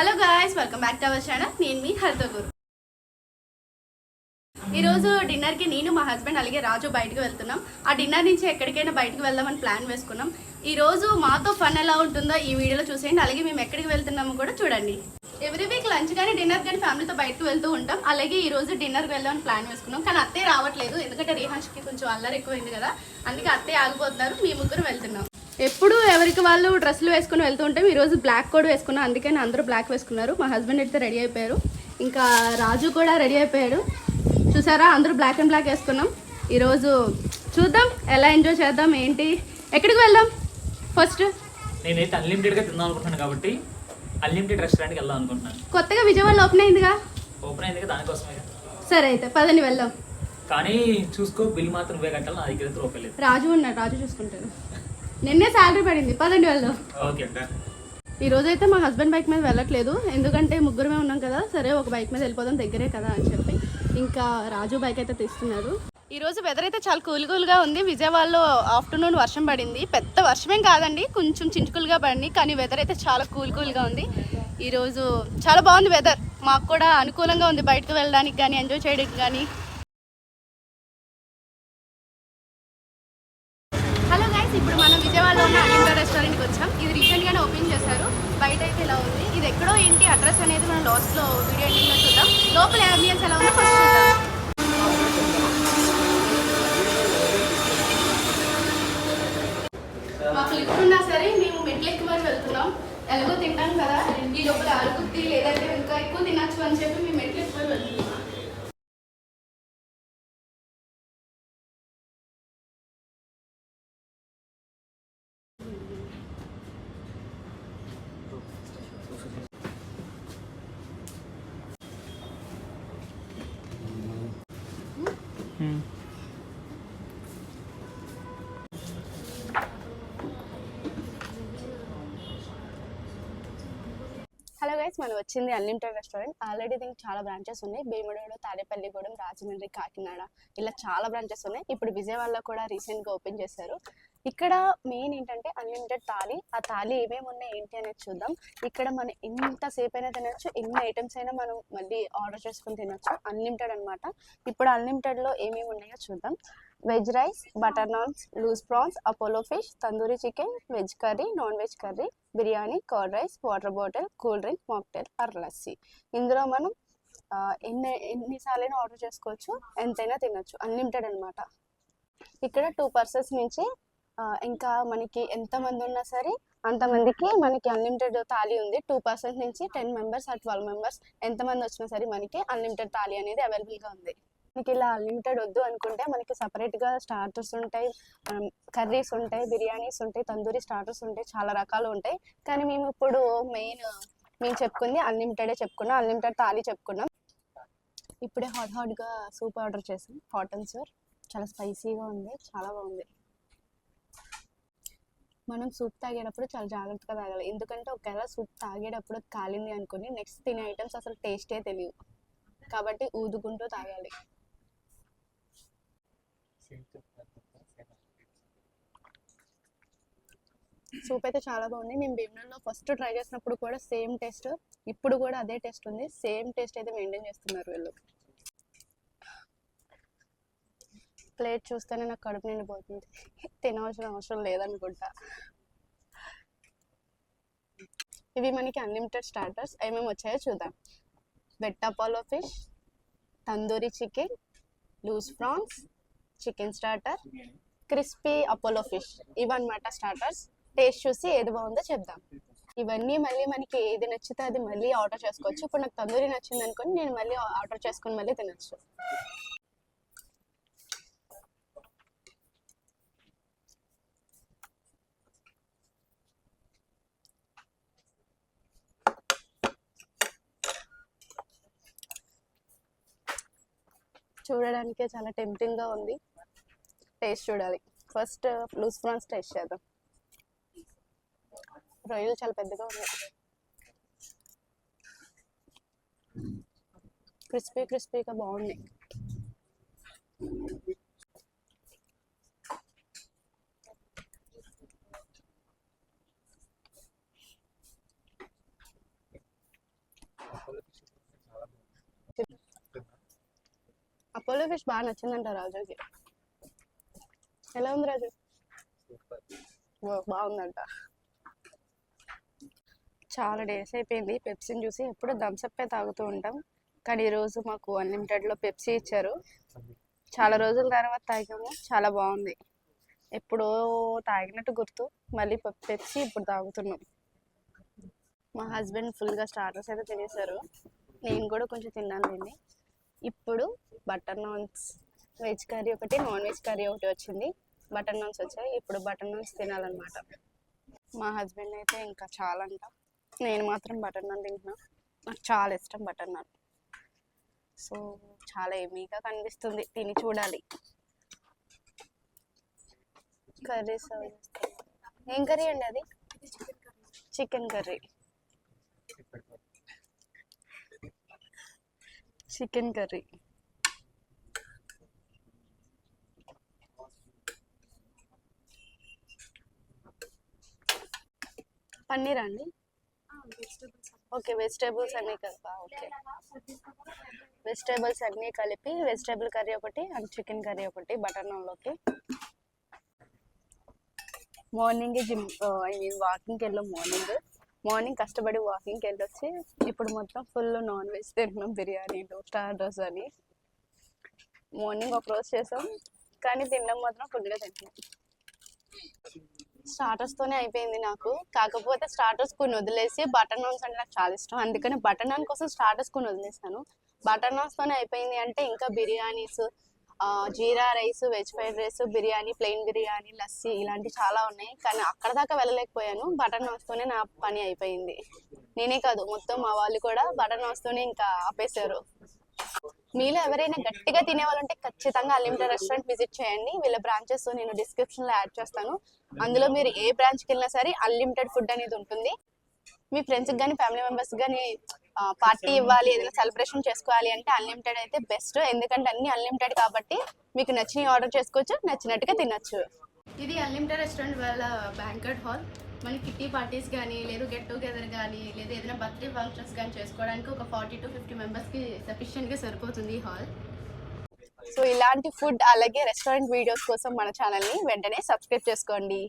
Hello guys, welcome back to our channel. నేను మీ హరితగురు. ఈరోజు డిన్నర్కి నేను మా హస్బెండ్ అలాగే రాజు బయటకు వెళ్తున్నాం. ఆ డిన్నర్ నుంచి ఎక్కడికైనా బయటకు వెళ్దామని ప్లాన్ వేసుకున్నాం. ఈరోజు మాతో ఫన్ ఎలా ఉంటుందో ఈ వీడియోలో చూసేయండి. అలాగే మేము ఎక్కడికి వెళ్తున్నామో కూడా చూడండి. ఎవ్రీ వీక్ లంచ్ కానీ డిన్నర్ కానీ ఫ్యామిలీతో బయటకు వెళ్తూ ఉంటాం. అలాగే ఈ రోజు డిన్నర్కి వెళ్దామని ప్లాన్ వేసుకున్నాం. కానీ అత్తయ్య రావట్లేదు, ఎందుకంటే రిహాన్ష్కి కొంచెం అల్లరి ఎక్కువైంది కదా, అందుకే అత్తయ్య ఆగిపోతున్నారు. మీ ముగ్గురు వెళ్తున్నాం. ఎప్పుడు ఎవరికి వాళ్ళు డ్రెస్సులు వేసుకుని వెళ్తూ ఉంటాం. ఈరోజు బ్లాక్ కోడ్ వేసుకున్నాం, అందుకని అందరూ బ్లాక్ వేసుకున్నారు. మా హస్బెండ్ అయితే రెడీ అయిపోయారు, ఇంకా రాజు కూడా రెడీ అయిపోయాడు. చూసారా, అందరూ బ్లాక్ అండ్ బ్లాక్ వేసుకున్నాం. ఈరోజు చూద్దాం ఎలా ఎంజాయ్ చేద్దాం, ఏంటి, ఎక్కడికి వెళ్దాం. ఫస్ట్ నేనైతే అన్లిమిటెడ్గా తిందాం అనుకుంటున్నాను కాబట్టి అన్లిమిటెడ్ రెస్టారెంట్కి వెళ్దాం అనుకుంటున్నాను. కొత్తగా విజయవాడలో ఓపెన్ అయిందిగా. ఓపెన్ అయింది కదా, దానికోసమే. సరే అయితే పదని వెళ్దాం. కానీ చూసుకో, బిల్ మాత్రం నువ్వే కట్టాలి, నా దగ్గర రూపాయలు లేదు. రాజు ఉన్నాడు, రాజు చూసుకుంటాడు. నిన్నే శాలరీ పడింది, పదండి వెళ్దాం. ఓకే. ఈరోజు అయితే మా హస్బెండ్ బైక్ మీద వెళ్ళట్లేదు, ఎందుకంటే ముగ్గురమే ఉన్నాం కదా. సరే ఒక బైక్ మీద వెళ్ళిపోదాం, దగ్గరే కదా అని చెప్పి ఇంకా రాజు బైక్ అయితే తీస్తున్నాడు. ఈరోజు వెదర్ అయితే చాలా కూల్గా ఉంది. విజయవాడలో ఆఫ్టర్నూన్ వర్షం పడింది, పెద్ద వర్షమేం కాదండి, కొంచెం చినుకులుగా పడింది. కానీ వెదర్ అయితే చాలా కూల్గా ఉంది. ఈరోజు చాలా బాగుంది వెదర్, మాకు కూడా అనుకూలంగా ఉంది బయటకు వెళ్ళడానికి కానీ ఎంజాయ్ చేయడానికి కానీ. హలో గైస్, ఇప్పుడు మనం విజయవాడలో ఉన్న అలింగ రెస్టారెంట్కి వచ్చాం. ఇది రీసెంట్గానే ఓపెన్ చేశారు. బయట అయితే ఇలా ఉంది. ఇది ఎక్కడో ఏంటి అడ్రస్ అనేది మనం లాస్ట్లో వీడియో ఎండింగ్లో చూద్దాం. లోపల అంబియన్స్ ఎలా ఉందో ఫస్ట్ చూద్దాం. మాకు లిఫ్ట్ ఉన్నా సరే మేము మెట్లెక్కి మరి వెళ్తున్నాం. ఎలాగో తింటాం కదా, ఈ లోపల అరుగుద్ది లేదంటే ఇంకా ఎక్కువ తినచ్చు అని చెప్పి మేము మెట్లెక్కి మరి వెళ్తున్నాం. హలో గైస్, మనం వచ్చింది అన్లిమిటెడ్ రెస్టారెంట్. ఆల్రెడీ దీనికి చాలా బ్రాంచెస్ ఉన్నాయి. భీముడోడు, తాడేపల్లిగూడెం, రాజమండ్రి, కాకినాడ, ఇలా చాలా బ్రాంచెస్ ఉన్నాయి. ఇప్పుడు విజయవాడలో కూడా రీసెంట్గా ఓపెన్ చేశారు. ఇక్కడ మెయిన్ ఏంటంటే అన్లిమిటెడ్ థాలీ. ఆ థాలీ ఏమేమి ఉన్నాయి ఏంటి అనేది చూద్దాం. ఇక్కడ మనం ఎంతసేపు అయినా తినచ్చు, ఎన్ని ఐటమ్స్ అయినా మనం మళ్ళీ ఆర్డర్ చేసుకుని తినచ్చు. అన్లిమిటెడ్ అనమాట. ఇప్పుడు అన్లిమిటెడ్లో ఏమేమి ఉన్నాయో చూద్దాం. Veg rice, butter naans, loose prawns, Apollo fish, tandoori chicken, veg curry, non veg curry, biryani, curd rice, water bottle, cool drink, mocktail or lassi. ఇందులో మనం ఎన్నిసార్లైనా ఆర్డర్ చేసుకోవచ్చు, ఎంతైనా తినచ్చు. అన్లిమిటెడ్ అనమాట. ఇక్కడ 2 పర్సన్స్ నుంచి ఇంకా మనకి ఎంతమంది ఉన్నా సరే అంతమందికి మనకి అన్లిమిటెడ్ థాలీ ఉంది. 2 పర్సన్స్ నుంచి 10 మెంబర్స్ ఆ 12 మెంబర్స్ ఎంతమంది వచ్చినా సరే మనకి అన్లిమిటెడ్ థాలీ అనేది అవైలబుల్గా ఉంది. మనకి ఇలా అన్లిమిటెడ్ వద్దు అనుకుంటే మనకి సపరేట్గా స్టార్టర్స్ ఉంటాయి, కర్రీస్ ఉంటాయి, బిర్యానీస్ ఉంటాయి, తందూరి స్టార్టర్స్ ఉంటాయి, చాలా రకాలు ఉంటాయి. కానీ మేము ఇప్పుడు మేము చెప్పుకుంది అన్లిమిటెడే చెప్పుకున్నాం, అన్లిమిటెడ్ థాలీ చెప్పుకున్నాం. ఇప్పుడే హాట్గా సూప్ ఆర్డర్ చేసాం, హాట్ అండ్ సోర్. చాలా స్పైసీగా ఉంది, చాలా బాగుంది. మనం సూప్ తాగేటప్పుడు చాలా జాగ్రత్తగా తాగాలి, ఎందుకంటే ఒకవేళ సూప్ తాగేటప్పుడు కాలింది అనుకుని నెక్స్ట్ తినే ఐటమ్స్ అసలు టేస్టే తెలియదు, కాబట్టి ఊదుకుంటూ తాగాలి. సూప్ అయితే చాలా బాగుంది. మేము భీమవరంలో ఫస్ట్ ట్రై చేసినప్పుడు కూడా సేమ్ టేస్ట్, ఇప్పుడు కూడా అదే టేస్ట్ ఉంది. సేమ్ టేస్ట్ అయితే మెయింటైన్ చేస్తున్నారు వీళ్ళు. ప్లేట్ చూస్తేనే నాకు కడుపు నిండిపోతుంది, తినవలసిన అవసరం లేదనుకుంటా. ఇవి మనకి అన్లిమిటెడ్ స్టార్టర్స్. ఏమేమి వచ్చాయో చూద్దాం. Wet Apollo fish, tandoori chicken, loose prawns, chicken starter, crispy Apollo fish, ఇవన్నమాట స్టార్టర్స్. టేస్ట్ చూసి ఏది బాగుందో చెప్దాం. ఇవన్నీ మళ్ళీ మనకి ఏది నచ్చితే అది మళ్ళీ ఆర్డర్ చేసుకోవచ్చు. ఇప్పుడు నాకు తందూరి నచ్చింది అనుకోని నేను మళ్ళీ ఆర్డర్ చేసుకొని మళ్ళీ తినచ్చు. చూడడానికే చాలా టెంప్టింగ్గా ఉంది, టేస్ట్ చూడాలి. ఫస్ట్ లూజ్ ప్రాన్స్ టేస్ట్ చేద్దాం. రొయ్యలు చాలా పెద్దగా ఉన్నాయి, క్రిస్పీగా బాగున్నాయి. అపోలో ఫిష్ బాగా నచ్చిందంట రాజుకి. ఎలా ఉంది రాజు? బాగుందంట. చాలా డేస్ అయిపోయింది పెప్సీని చూసి. ఎప్పుడు థమ్స్అప్ తాగుతూ ఉంటాం, కానీ ఈరోజు మాకు అన్లిమిటెడ్లో పెప్సీ ఇచ్చారు. చాలా రోజుల తర్వాత తాగాము, చాలా బాగుంది. ఎప్పుడో తాగినట్టు గుర్తు, మళ్ళీ పెప్సీ ఇప్పుడు తాగుతున్నాం. మా హస్బెండ్ ఫుల్గా స్టార్టర్స్ అయితే తినేశారు, నేను కూడా కొంచెం తిన్నాను దీన్ని. ఇప్పుడు బటర్ నాన్స్, వెజ్ కర్రీ ఒకటి, నాన్ వెజ్ కర్రీ ఒకటి వచ్చింది. బటర్ నాన్స్ వచ్చాయి, ఇప్పుడు బటర్ నాన్స్ తినాలన్నమాట. మా హస్బెండ్ అయితే ఇంకా చాలా అంట, నేను మాత్రం బటర్ నాన్ తింటున్నా. నాకు చాలా ఇష్టం బటర్ నాన్. సో చాలా ఎమీగా కనిపిస్తుంది, తిని చూడాలి. కర్రీ సర్వ్ చేస్తాను. ఏం కర్రీ అండి అది? Chicken curry. Chicken curry. Paneer అండి? ఓకే, వెజిటేబుల్స్ అన్నీ కలిపా? ఓకే, వెజిటేబుల్స్ అన్నీ కలిపి వెజిటేబుల్ కర్రీ ఒకటి అండ్ చికెన్ కర్రీ ఒకటి బటర్ నాన్లోకి. మార్నింగ్ వాకింగ్కి వెళ్ళాం. మార్నింగ్ కష్టపడి వాకింగ్కి వెళ్ళొచ్చి ఇప్పుడు మొత్తం ఫుల్ నాన్ వెజ్ తింటున్నాం. బిర్యానీలు, స్టార్టర్స్ అని. మార్నింగ్ ఒక రోజు చేసాం, కానీ తినడం మాత్రం ఫుల్గా తింటున్నాం. స్టార్టర్స్తోనే అయిపోయింది నాకు. కాకపోతే స్టార్టర్స్ కొన్ని వదిలేసి బటర్ నాన్స్ అంటే నాకు చాలా ఇష్టం, అందుకని బటర్ నాన్ కోసం స్టార్టర్స్ కొన్ని వదిలేసాను. బటర్ నాన్స్తోనే అయిపోయింది అంటే ఇంకా biryanis, jeera rice, veg fried rice, biryani, plain biryani, lassi ఇలాంటివి చాలా ఉన్నాయి, కానీ అక్కడ దాకా వెళ్ళలేకపోయాను. బటర్ నాన్స్తోనే నా పని అయిపోయింది. నేనే కాదు, మొత్తం మా వాళ్ళు కూడా బటర్ నాన్స్తోనే ఇంకా ఆపేశారు. మీలో ఎవరైనా గట్టిగా తినే వాళ్ళు ఉంటే ఖచ్చితంగా అన్లిమిటెడ్ రెస్టారెంట్ విజిట్ చేయండి. వీళ్ళ బ్రాంచెస్ నేను డిస్క్రిప్షన్లో యాడ్ చేస్తాను. అందులో మీరు ఏ బ్రాంచ్కి వెళ్ళినా సరే అన్లిమిటెడ్ ఫుడ్ అనేది ఉంటుంది. మీ ఫ్రెండ్స్కి కానీ ఫ్యామిలీ మెంబర్స్కి కానీ పార్టీ ఇవ్వాలి, ఏదైనా సెలబ్రేషన్ చేసుకోవాలి అంటే అన్లిమిటెడ్ అయితే బెస్ట్. ఎందుకంటే అన్ని అన్లిమిటెడ్ కాబట్టి మీకు నచ్చినవి ఆర్డర్ చేసుకోవచ్చు, నచ్చినట్టుగా తినచ్చు. ఇది అన్లిమిటెడ్ రెస్టారెంట్ వాళ్ళ బ్యాంక్వెట్ హాల్. మళ్ళీ కిట్టి పార్టీస్ కానీ, లేదు గెట్ టుగెదర్ కానీ, లేదా ఏదైనా బర్త్డే ఫంక్షన్స్ కానీ చేసుకోవడానికి ఒక 40 to 50 మెంబర్స్కి సఫిషియెంట్గా సరిపోతుంది ఈ హాల్. సో ఇలాంటి ఫుడ్ అలాగే రెస్టారెంట్ వీడియోస్ కోసం మన ఛానల్ని వెంటనే సబ్స్క్రైబ్ చేసుకోండి.